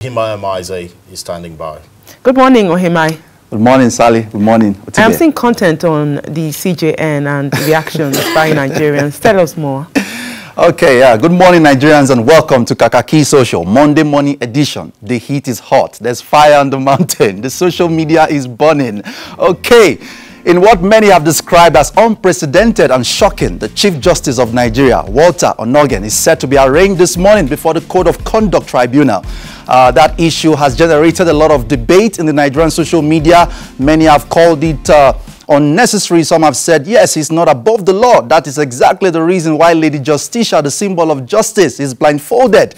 Ohimai Amaeze is standing by. Good morning, Ohimai. Good morning, Sally. Good morning. I am seeing content on the CJN and reactions by Nigerians. Tell us more. Okay, good morning, Nigerians, and welcome to Kakaaki Social, Monday morning edition. The heat is hot. There's fire on the mountain. The social media is burning. Okay, in what many have described as unprecedented and shocking, the Chief Justice of Nigeria, Walter Onnoghen, is set to be arraigned this morning before the Code of Conduct Tribunal. That issue has generated a lot of debate in the Nigerian social media. Many have called it unnecessary. Some have said, yes, he's not above the law. That is exactly the reason why Lady Justicia, the symbol of justice, is blindfolded.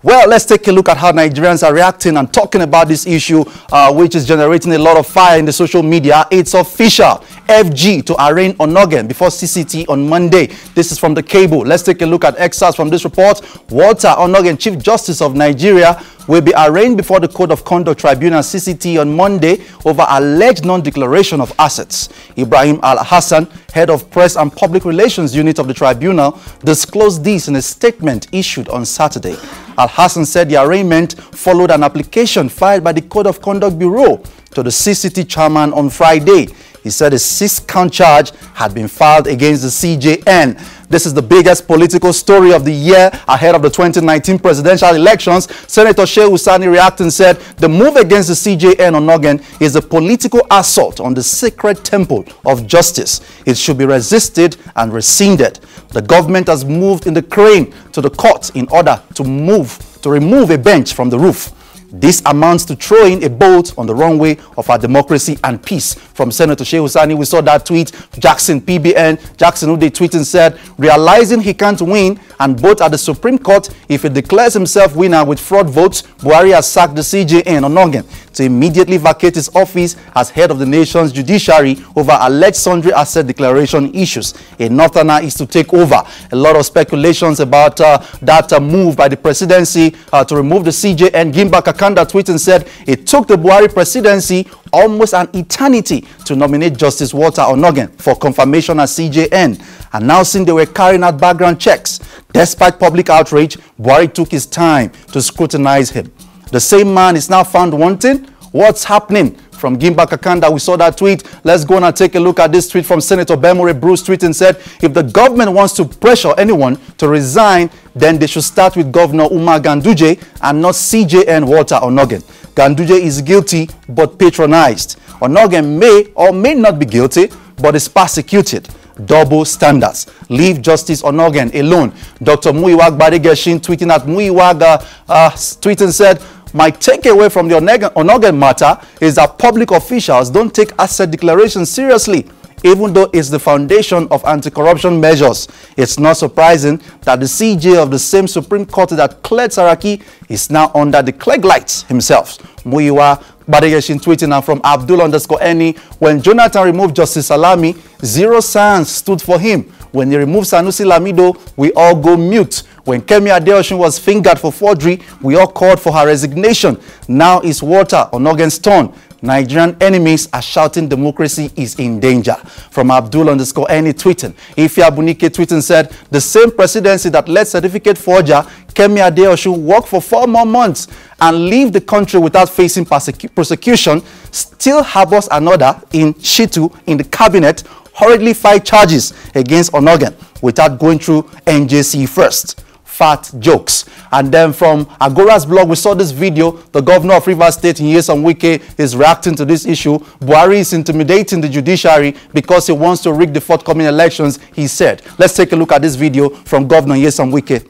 Well, let's take a look at how Nigerians are reacting and talking about this issue, which is generating a lot of fire in the social media. It's official. FG to arraign Onnoghen before CCT on Monday. This is from the Cable. Let's take a look at excerpts from this report. Walter Onnoghen, Chief Justice of Nigeria, will be arraigned before the Code of Conduct Tribunal CCT on Monday over alleged non-declaration of assets. Ibrahim Al-Hassan, Head of Press and Public Relations Unit of the Tribunal, disclosed this in a statement issued on Saturday. Al-Hassan said the arraignment followed an application filed by the Code of Conduct Bureau to the CCT chairman on Friday. He said a 6-count charge had been filed against the CJN. This is the biggest political story of the year ahead of the 2019 presidential elections. Senator Shehu Sani reacting said the move against the CJN Onnoghen is a political assault on the sacred temple of justice. It should be resisted and rescinded. The government has moved in the crane to the court in order to remove a bench from the roof. This amounts to throwing a bolt on the runway of our democracy and peace. From Senator Shehu Sani, we saw that tweet. Jackson PBN, Jackson who they tweeted and said, realizing he can't win and vote at the Supreme Court if he declares himself winner with fraud votes, Buhari has sacked the CJN Onnoghen to immediately vacate his office as head of the nation's judiciary over alleged sundry asset declaration issues. A northerner is to take over. A lot of speculations about that move by the presidency to remove the CJN. Gimba Kakanda tweeted and said it took the Buhari presidency almost an eternity to nominate Justice Walter Onnoghen for confirmation as CJN. Announcing they were carrying out background checks. Despite public outrage, Buhari took his time to scrutinize him. The same man is now found wanting. What's happening? From Gimba Kakanda, we saw that tweet. Let's go on and take a look at this tweet from Senator Bemore Bruce tweet and said, if the government wants to pressure anyone to resign, then they should start with Governor Umar Ganduje and not CJN Walter Onnoghen. Ganduje is guilty but patronized. Onnoghen may or may not be guilty but is persecuted. Double standards. Leave Justice Onnoghen alone. Dr. Muyiwag Badegeshin tweeting at Muyiwag tweeting said, my takeaway from the Onnoghen matter is that public officials don't take asset declarations seriously, even though it's the foundation of anti-corruption measures. It's not surprising that the CJ of the same Supreme Court that cleared Saraki is now under the clegg lights himself. Muyiwa Badegeshin tweeting and from Abdul_Eni, when Jonathan removed Justice Salami, zero science stood for him. When he removed Sanusi Lamido, we all go mute. When Kemi Adeosun was fingered for forgery, we all called for her resignation. Now it's Walter Onnoghen's turn. Nigerian enemies are shouting democracy is in danger. From Abdul_Eni tweeting. Ifya Bunike tweeting said, the same presidency that let certificate forger Kemi Adeosun work for 4 more months and leave the country without facing prosecution still harbors another in Shitu in the cabinet hurriedly filed charges against Onnoghen without going through NJC first. Fat jokes. And then from Agora's blog, we saw this video. The governor of Rivers State, Nyesom Wike, is reacting to this issue. Buhari is intimidating the judiciary because he wants to rig the forthcoming elections, he said. Let's take a look at this video from Governor Nyesom Wike.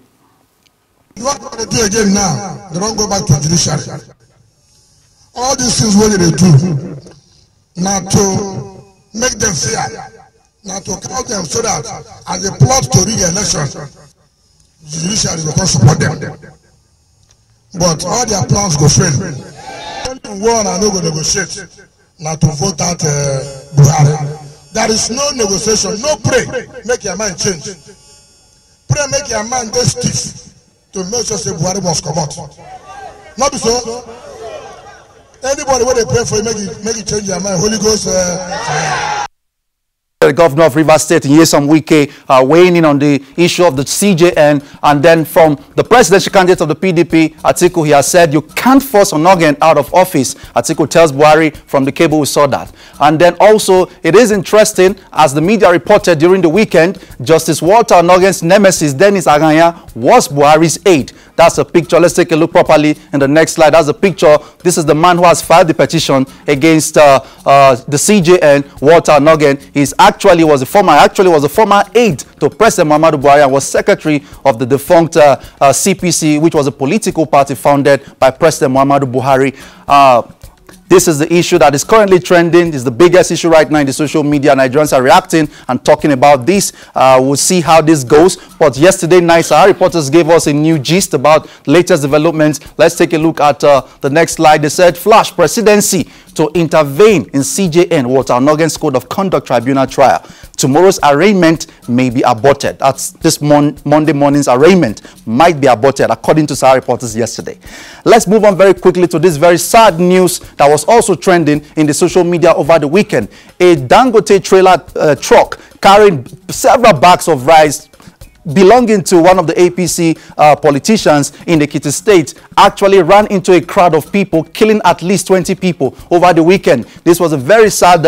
What they do again now, they don't go back to the judiciary. All these things what they do, now to make them fear, now to count them so that as they plot to rig the election, the judiciary will support them. But all their plans go fail. Only one are not going to negotiate now to vote out Buhari. There is no negotiation, no pray, make your mind change. Pray, make your mind go stiff to make sure say Buhari must come out. Not so. Anybody when they pray for you, make it change your mind. Holy Ghost. The governor of Rivers State, Nyesom Wike, weighing in on the issue of the CJN. And then from the presidential candidate of the PDP, Atiku, he has said, you can't force Onnoghen out of office. Atiku tells Buhari from the cable we saw that. And then also, it is interesting, as the media reported during the weekend, Justice Walter Onnoghen's nemesis, Dennis Aganya, was Buhari's aide. That's a picture. Let's take a look properly in the next slide. That's a picture. This is the man who has filed the petition against the CJN, Walter Onnoghen. He actually was a former aide to President Muhammadu Buhari and was secretary of the defunct CPC, which was a political party founded by President Muhammadu Buhari. This is the issue that is currently trending. It's the biggest issue right now in the social media. Nigerians are reacting and talking about this. We'll see how this goes. But yesterday night, our reporters gave us a new gist about latest developments. Let's take a look at the next slide. They said, Flash Presidency to intervene in CJN, Walter Onnoghen's Code of Conduct Tribunal trial. Tomorrow's arraignment may be aborted. That's this Monday morning's arraignment might be aborted, according to our reporters yesterday. Let's move on very quickly to this very sad news that was also trending in the social media over the weekend. A Dangote trailer truck carrying several bags of rice belonging to one of the APC politicians in the Ekiti State actually ran into a crowd of people, killing at least 20 people over the weekend. This was a very sad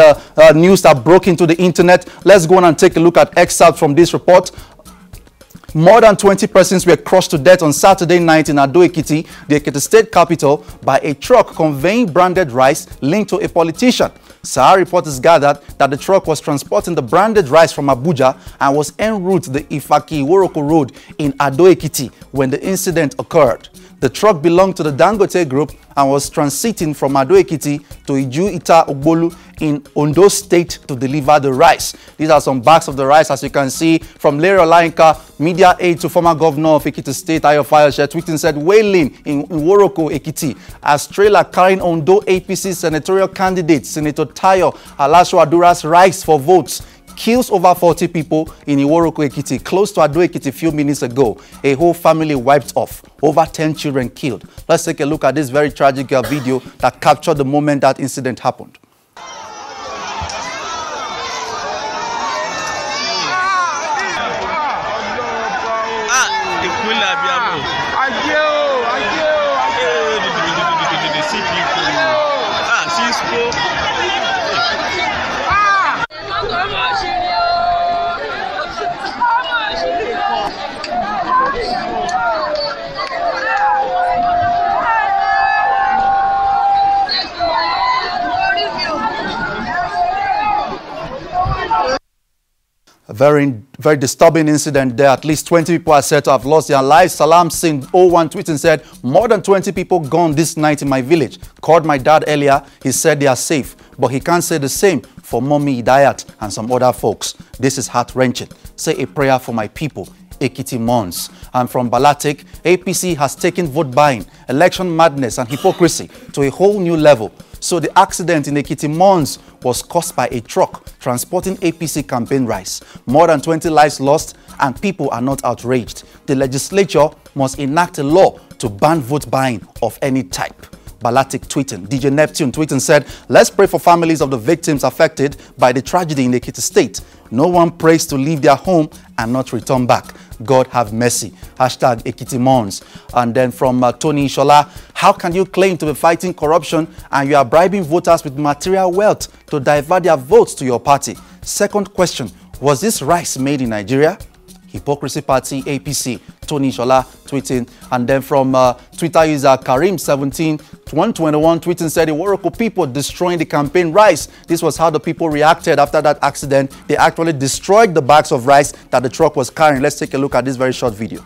news that broke into the internet. Let's go on and take a look at excerpts from this report. More than 20 persons were crushed to death on Saturday night in Ado Ekiti, the Ekiti State capital, by a truck conveying branded rice linked to a politician. Sahara reporters gathered that the truck was transporting the branded rice from Abuja and was en route to the Ifaki-Iworoko Road in Ado Ekiti when the incident occurred. The truck belonged to the Dangote Group and was transiting from Ado Ekiti to Iju-Ita Ogbolu in Ondo State to deliver the rice. These are some bags of the rice, as you can see, from Larry Olainka, media aide to former governor of Ekiti State, Ayo Fayose, tweeting said, wailing in Iworoko, Ekiti, as trailer carrying Ondo APC senatorial candidate, Senator Tayo Alasho Adura's rice for votes, kills over 40 people in Iworoko, Ekiti, close to Ado Ekiti a few minutes ago. A whole family wiped off. Over 10 children killed. Let's take a look at this very tragic video that captured the moment that incident happened. A very disturbing incident there. At least 20 people are said to have lost their lives. Salam Singh 01 tweeted and said, more than 20 people gone this night in my village. Called my dad earlier. He said they are safe. But he can't say the same for Mommy Idayat and some other folks. This is heart-wrenching. Say a prayer for my people. Ekiti Mons. And from Balatik, APC has taken vote buying, election madness and hypocrisy to a whole new level. So the accident in Ekiti Mons was caused by a truck transporting APC campaign rice. More than 20 lives lost and people are not outraged. The legislature must enact a law to ban vote buying of any type. Balatik tweeting. DJ Neptune tweeting said, let's pray for families of the victims affected by the tragedy in the Ekiti State. No one prays to leave their home and not return back. God have mercy. Hashtag Ekiti Mons. And then from Tony Ishola, how can you claim to be fighting corruption and you are bribing voters with material wealth to divert their votes to your party? Second question, was this rice made in Nigeria? Hypocrisy Party, APC, Tony Ishola tweeting. And then from Twitter user Karim17121 tweeting said, Iworoko people destroying the campaign rice. This was how the people reacted after that accident. They actually destroyed the bags of rice that the truck was carrying. Let's take a look at this very short video.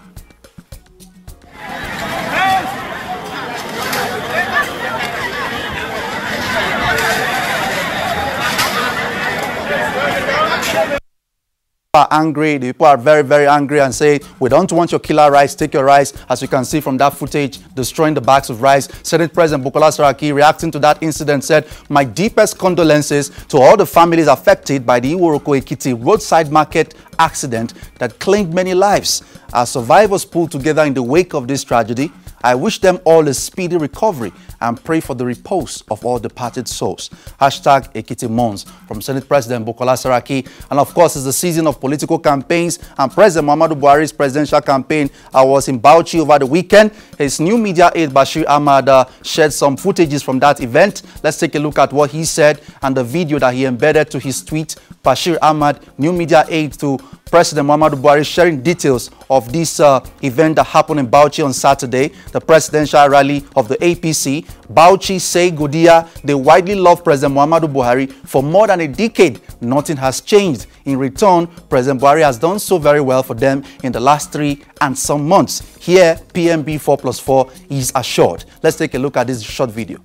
Are angry. The people are very, very angry and say, we don't want your killer rice, take your rice. As you can see from that footage, destroying the bags of rice. Senate President Bukola Saraki, reacting to that incident, said, my deepest condolences to all the families affected by the Iworoko Ekiti roadside market accident that claimed many lives. As survivors pulled together in the wake of this tragedy, I wish them all a speedy recovery and pray for the repose of all departed souls. Hashtag Ekiti Mons from Senate President Bukola Saraki. And of course, it's the season of political campaigns, and President Muhammadu Buhari's presidential campaign was in Bauchi over the weekend. His new media aide Bashir Ahmad shared some footages from that event. Let's take a look at what he said and the video that he embedded to his tweet. Bashir Ahmad, new media aide to President Muhammadu Buhari, sharing details of this event that happened in Bauchi on Saturday, the presidential rally of the APC. Bauchi say Godiya, they widely love President Muhammadu Buhari for more than a decade. Nothing has changed. In return, President Buhari has done so very well for them in the last 3 and some months. Here, PMB 4+4 is assured. Let's take a look at this short video.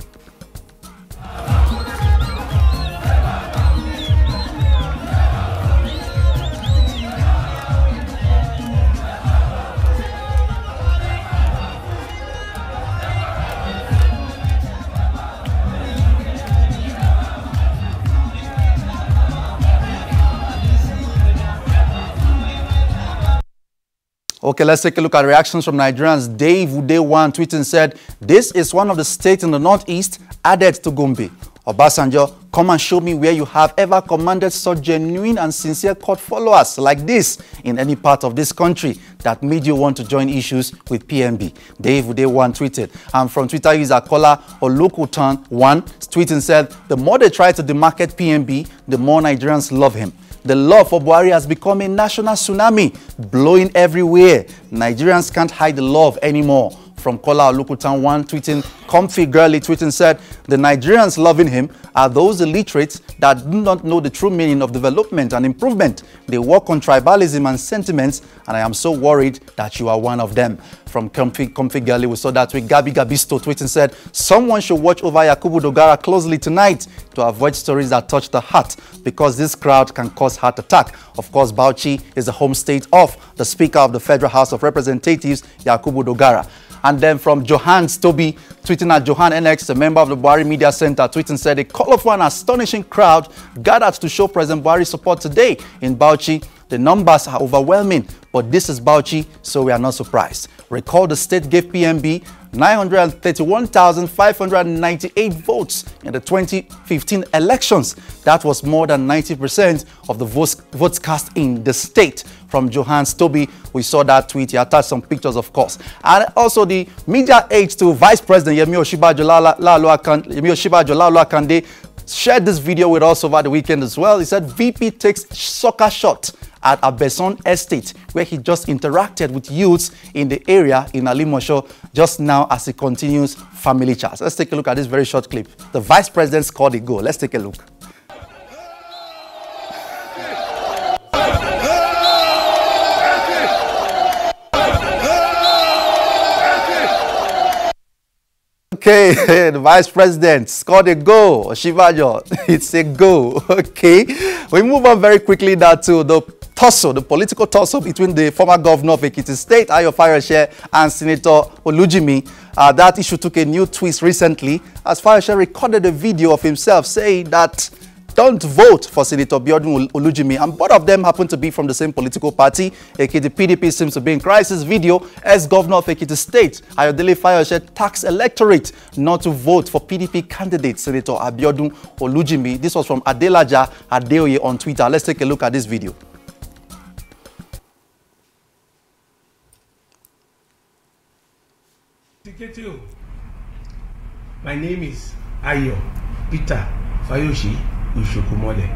Okay, let's take a look at reactions from Nigerians. Dave Udewan tweeting said, "This is one of the states in the northeast added to Gombe. Obasanjo, come and show me where you have ever commanded such genuine and sincere court followers like this in any part of this country that made you want to join issues with PMB." Dave Udewan tweeted. And from Twitter user Kola Olukutan1 tweeting said, "The more they try to demarket PMB, the more Nigerians love him. The love for Buhari has become a national tsunami, blowing everywhere. Nigerians can't hide the love anymore." From Kola Olukutan1 tweeting, Comfy Girly tweeting said, "The Nigerians loving him are those illiterates that do not know the true meaning of development and improvement. They work on tribalism and sentiments, and I am so worried that you are one of them." From Comfy Girly, we saw that with Gabi Gabisto tweeting said, "Someone should watch over Yakubu Dogara closely tonight to avoid stories that touch the heart, because this crowd can cause heart attack." Of course, Bauchi is the home state of the Speaker of the Federal House of Representatives, Yakubu Dogara. And then from Johan Stoby, tweeting at Johan NX, a member of the Buhari Media Center, tweeting said, "A colorful and astonishing crowd gathered to show President Buhari support today in Bauchi. The numbers are overwhelming, but this is Bauchi, so we are not surprised. Recall the state gave PMB 931,598 votes in the 2015 elections. That was more than 90% of the votes cast in the state." From Johan Stoby, we saw that tweet. He attached some pictures, of course. And also the media aide to Vice President Yemi Osinbajo Lalo Akande shared this video with us over the weekend as well. He said VP takes soccer shot at Abeson Estate, where he just interacted with youths in the area in Alimosho just now as he continues family chats. Let's take a look at this very short clip. The Vice President scored a goal. Let's take a look. Okay, the Vice President scored a goal. Osinbajo, it's a goal. Okay, we move on very quickly now to the political tussle between the former governor of Ekiti State, Ayo Fayose, and Senator Olujimi. That issue took a new twist recently as Fayose recorded a video of himself saying that don't vote for Senator Biodun Olujimi, and both of them happen to be from the same political party. Ekiti PDP seems to be in crisis. Video, ex-governor of Ekiti State, Ayodele Fayose, tax electorate not to vote for PDP candidate Senator Biodun Olujimi. This was from Adelaja Adeoye on Twitter. Let's take a look at this video. My name is Ayo Peter Fayose Ushokumole.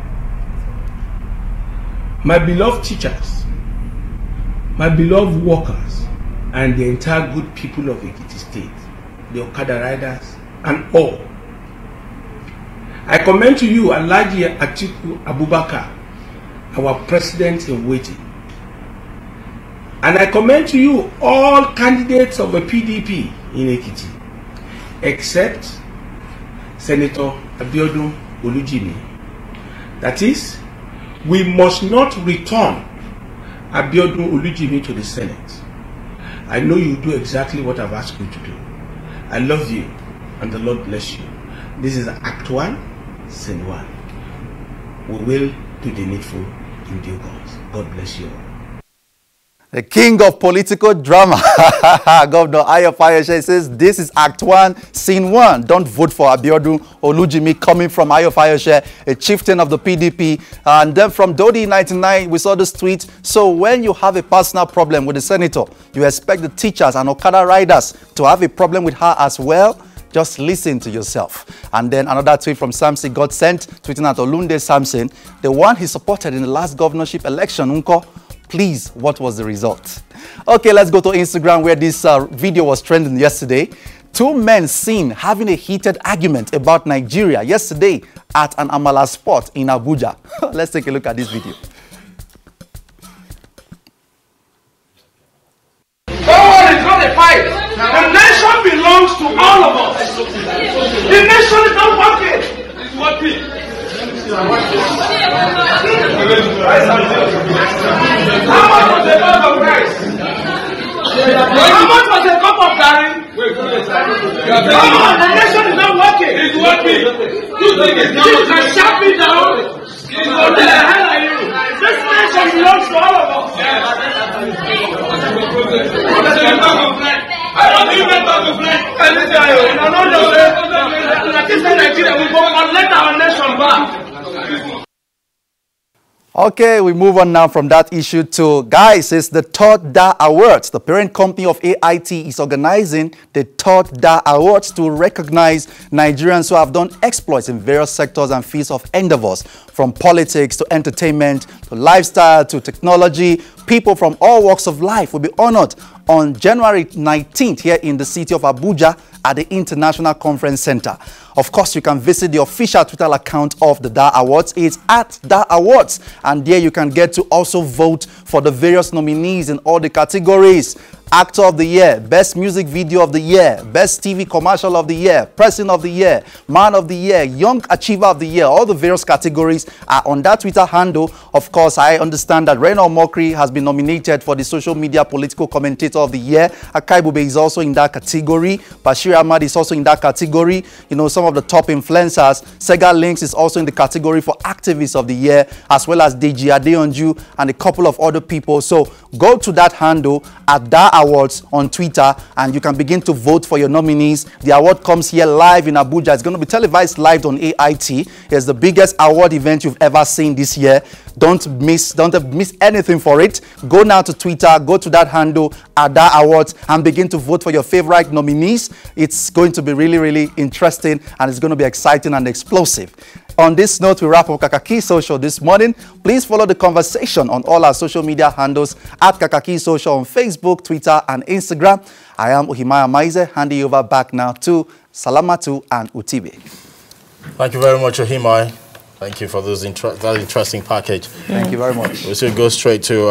My beloved teachers, my beloved workers, and the entire good people of Ekiti State, the Okada riders, and all. I commend to you Alhaji Atiku Abubakar, our president in waiting. And I commend to you all candidates of the PDP in Ekiti, except Senator Biodun Olujimi. That is, we must not return Biodun Olujimi to the Senate. I know you do exactly what I've asked you to do. I love you, and the Lord bless you. This is Act 1, Scene 1. We will do the needful in due course. God bless you all. The king of political drama, Governor Ayo Fayose, says this is Act 1, Scene 1. Don't vote for Abiodun Olujimi, coming from Ayo Fayose, a chieftain of the PDP. And then from Dodi 99, we saw this tweet. So when you have a personal problem with the senator, you expect the teachers and Okada riders to have a problem with her as well? Just listen to yourself. And then another tweet from Samson got sent, tweeting at Olunde Samson, the one he supported in the last governorship election, Unko. Please, what was the result? Okay, let's go to Instagram, where this video was trending yesterday. Two men seen having a heated argument about Nigeria yesterday at an Amala spot in Abuja. Let's take a look at this video. It's not a fight. The nation belongs to all of us. The nation is not working. It's working. How much was a bag of rice? How much was a cup of curry? Come on, the nation is not working. It's working. You can shut me down. What the hell are you? This nation belongs to all of us. I don't even talk to French. I tell you, Nigeria will go and let our nation back. Okay, we move on now from that issue to, guys, it's the third DA Awards. The parent company of AIT is organizing the third DA Awards to recognize Nigerians who have done exploits in various sectors and fields of endeavors, from politics to entertainment to lifestyle to technology. People from all walks of life will be honored on January 19th here in the city of Abuja at the International Conference Center. Of course, you can visit the official Twitter account of the DA Awards. It's at DA Awards. And there you can get to also vote for the various nominees in all the categories. Actor of the Year, Best Music Video of the Year, Best TV Commercial of the Year, Person of the Year, Man of the Year, Young Achiever of the Year. All the various categories are on that Twitter handle. Of course, I understand that Reno Mokri has been nominated for the Social Media Political Commentator of the Year. Akai Bube is also in that category. Bashir Ahmad is also in that category. You know, some of the top influencers. Sega Links is also in the category for Activist of the Year, as well as Deji Adeonju and a couple of other people. So go to that handle at DA Awards on Twitter and you can begin to vote for your nominees. The award comes here live in Abuja. It's going to be televised live on AIT. It's the biggest award event you've ever seen this year. Don't miss anything for it. Go now to Twitter, go to that handle at DA Awards and begin to vote for your favorite nominees. It's going to be really, really interesting and it's going to be exciting and explosive. On this note, we wrap up Kakaaki Social this morning. Please follow the conversation on all our social media handles at Kakaaki Social on Facebook, Twitter, and Instagram. I am Ohimaya Maize, handing you over back now to Salamatu and Utibe. Thank you very much, Ohimaya. Thank you for that interesting package. Thank you very much. We should go straight to